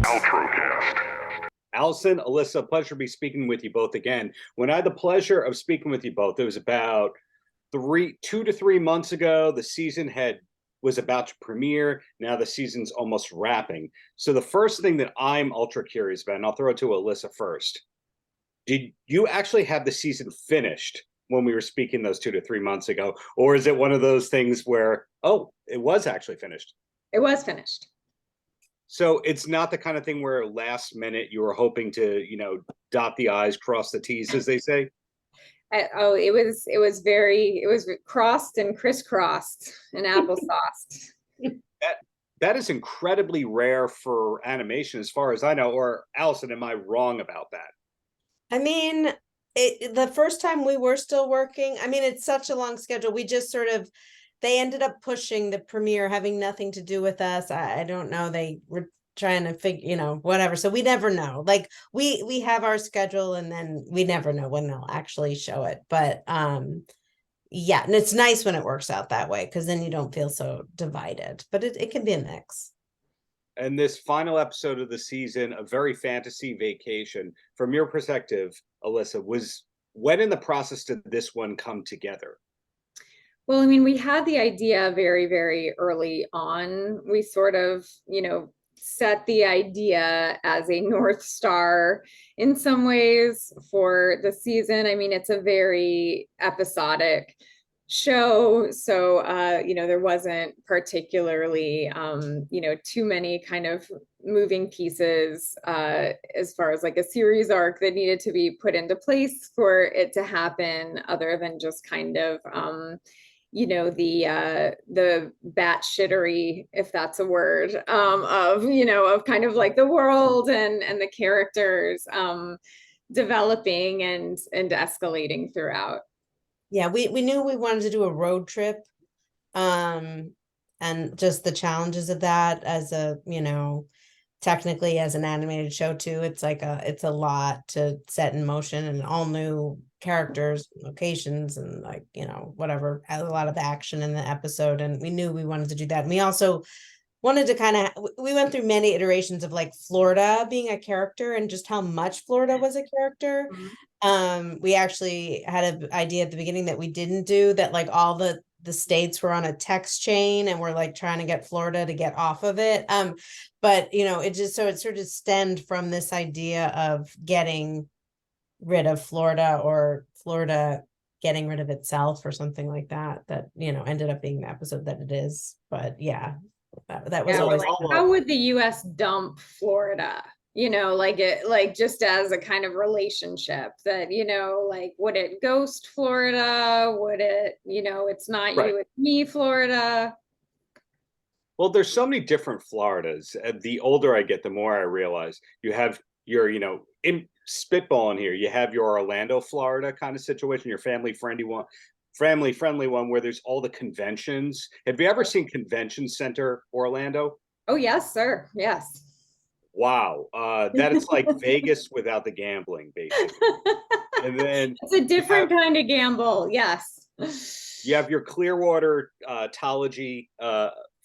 Paltrocast. Alyson, Alissa, pleasure to be speaking with you both again. When I had the pleasure of speaking with you both, it was about 2 to 3 months ago. The season was about to premiere. Now the season's almost wrapping. So the first thing that I'm ultra curious about, and I'll throw it to Alissa first. Did you actually have the season finished when we were speaking those 2 to 3 months ago? Or is it one of those things where, oh, it was actually finished? It was finished. So it's not the kind of thing where last minute you were hoping to, dot the I's, cross the T's, as they say? It was crossed and crisscrossed and applesauced. That is incredibly rare for animation, as far as I know. Or Alyson, am I wrong about that? I mean, the first time we were still working, I mean, it's such a long schedule. We just they ended up pushing the premiere, having nothing to do with us. I don't know. They were trying to figure, whatever. So we never know. Like we have our schedule and then we never know when they'll actually show it. But yeah, and it's nice when it works out that way because then you don't feel so divided. But it can be a mix. And this final episode of the season, a very fantasy vacation. From your perspective, Alissa, when in the process did this one come together? Well, I mean, we had the idea very, very early on. We sort of, set the idea as a North Star in some ways for the season. I mean, it's a very episodic show. So, there wasn't particularly, too many kind of moving pieces as far as like a series arc that needed to be put into place for it to happen, other than just kind of, the batshittery, if that's a word, of kind of like the world and the characters developing and escalating throughout. Yeah, we knew we wanted to do a road trip, and just the challenges of that as technically as an animated show too. It's a lot to set in motion and all new characters, locations, and whatever, a lot of action in the episode. And we knew we wanted to do that. And we also wanted to we went through many iterations of like Florida being a character and just how much Florida was a character. Mm-hmm. We actually had an idea at the beginning that we didn't do, that like all the states were on a text chain and we're like trying to get Florida to get off of it. But it sort of stemmed from this idea of getting rid of Florida, or Florida getting rid of itself, or something like that ended up being the episode that it is. But yeah, that was always how would the US dump Florida? Just as a kind of relationship that, would it ghost Florida? Would it, it's not right. You, it's me, Florida. Well, there's so many different Floridas. The older I get, the more I realize you have your, in spitballing here, you have your Orlando, Florida kind of situation, your family-friendly one where there's all the conventions. Have you ever seen Convention Center Orlando? Oh, yes, sir. Yes. Wow. That is like Vegas without the gambling, basically. And then it's a different kind of gamble. Yes. You have your Clearwater, Tology,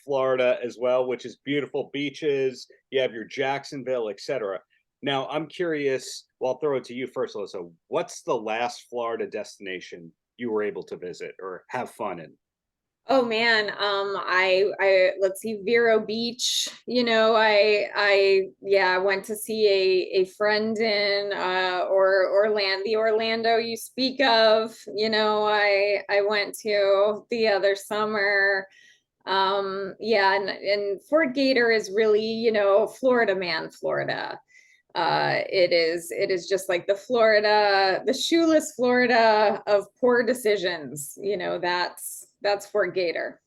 Florida as well, which is beautiful beaches. You have your Jacksonville, etc. Now, I'm curious, I'll throw it to you first, Alyssa. What's the last Florida destination you were able to visit or have fun in? Oh man, I let's see, Vero Beach. I went to see a friend in the Orlando you speak of. I went to the other summer. And Fort Gator is really, Florida man, Florida. It is just like the shoeless Florida of poor decisions. That's Fort Gator.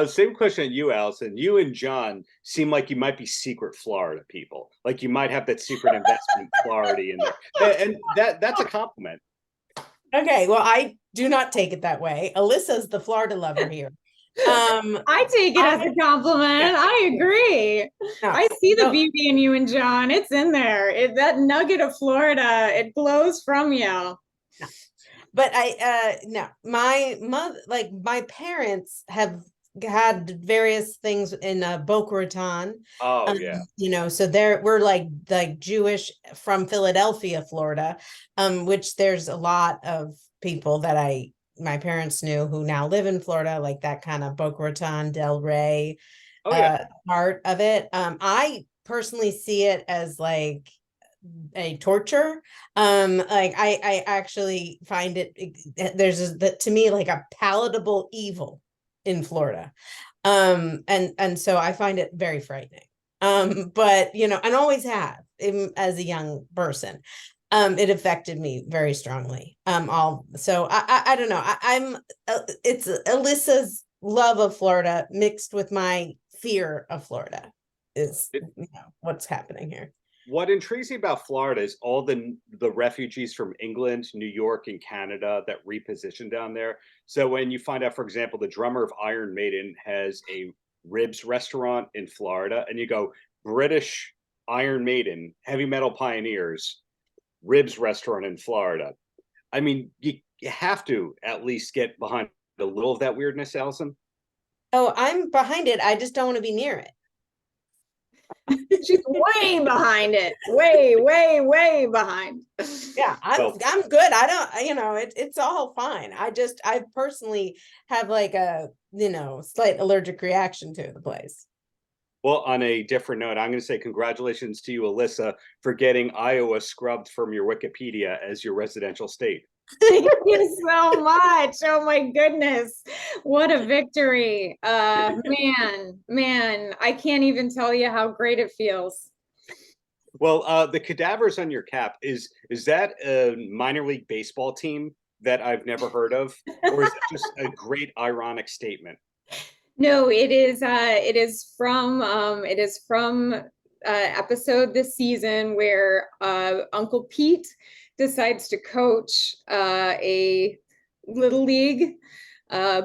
Same question at you, Alyson. You and John seem like you might be secret Florida people. Like you might have that secret investment Florida in there. And that's a compliment. Okay, well, I do not take it that way. Alyssa's the Florida lover here. I take it as a compliment. Yeah. I agree. No, I see the beauty in you and John. It's in there. That nugget of Florida, it glows from you. No. But no, my mother, like my parents have had various things in Boca Raton. Oh yeah. You know, so we're like Jewish from Philadelphia, Florida, which there's a lot of people that my parents knew who now live in Florida, like that kind of Boca Raton, Del Rey Oh yeah. part of it. I personally see it as like a torture. Like I actually find there's to me like a palatable evil in Florida. And so I find it very frightening. But you know, and always have as a young person. It affected me very strongly. So I don't know. I'm it's Alyssa's love of Florida mixed with my fear of Florida is what's happening here. What intrigues me about Florida is all the refugees from England, New York, and Canada that reposition down there. So when you find out, for example, the drummer of Iron Maiden has a ribs restaurant in Florida, and you go, British Iron Maiden, heavy metal pioneers, ribs restaurant in Florida. I mean, you have to at least get behind a little of that weirdness, Alyson. Oh, I'm behind it. I just don't want to be near it. She's way behind it. Way behind. Yeah, I'm good. I don't, you know, it's all fine. I personally have like a, you know, slight allergic reaction to the place. Well, on a different note, I'm going to say congratulations to you, Alissa, for getting Iowa scrubbed from your Wikipedia as your residential state. Thank you so much. Oh my goodness. What a victory. Man, I can't even tell you how great it feels. Well, the cadavers on your cap, is that a minor league baseball team that I've never heard of? Or is it just a great ironic statement? No, it is from episode this season where Uncle Pete decides to coach a little league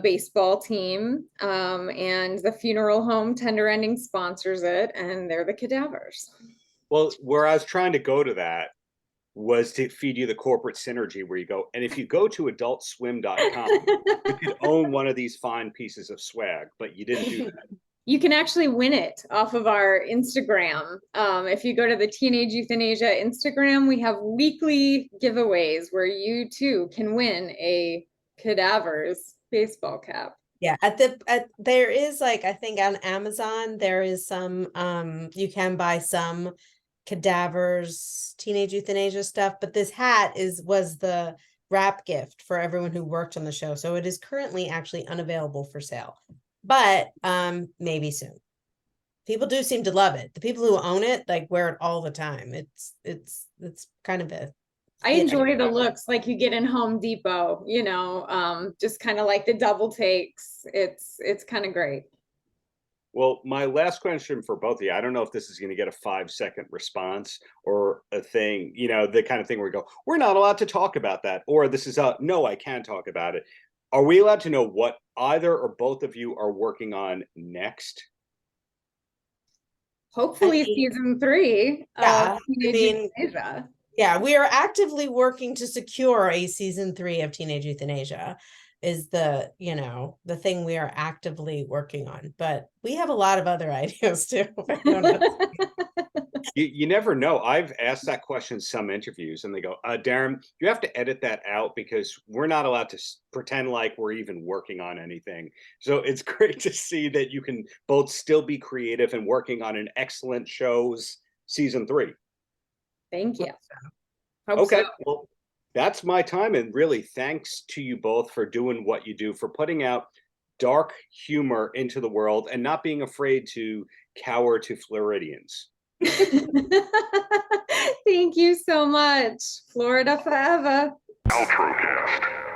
baseball team, and the funeral home Tender Ending sponsors it, and they're the cadavers. Well, where I was trying to go to that was to feed you the corporate synergy where you go, and if you go to adultswim.com, you could own one of these fine pieces of swag, but you didn't do that. You can actually win it off of our Instagram. If you go to the Teenage Euthanasia Instagram, we have weekly giveaways where you too can win a cadavers baseball cap. Yeah, there is like, I think on Amazon there is some you can buy some cadavers Teenage Euthanasia stuff, but this hat was the wrap gift for everyone who worked on the show, so it is currently actually unavailable for sale, but maybe soon. People do seem to love it. The people who own it like wear it all the time. It's kind of a I enjoy the looks like you get in Home Depot, you know, just kind of like the double takes. It's kind of great. Well, my last question for both of you, I don't know if this is going to get a 5-second response or a thing, you know, the kind of thing where we go, we're not allowed to talk about that, or this is no, I can talk about it. Are we allowed to know what either or both of you are working on next? Hopefully season 3 of Teenage Euthanasia. Yeah, we are actively working to secure a season 3 of Teenage Euthanasia is the, you know, the thing we are actively working on, but we have a lot of other ideas too. You never know. I've asked that question in some interviews and they go, Darren, you have to edit that out because we're not allowed to pretend like we're even working on anything. So it's great to see that you can both still be creative and working on an excellent show's season 3. Thank you. Okay, well, that's my time. And really, thanks to you both for doing what you do, for putting out dark humor into the world and not being afraid to cower to Floridians. Thank you so much. Florida forever. Paltrocast.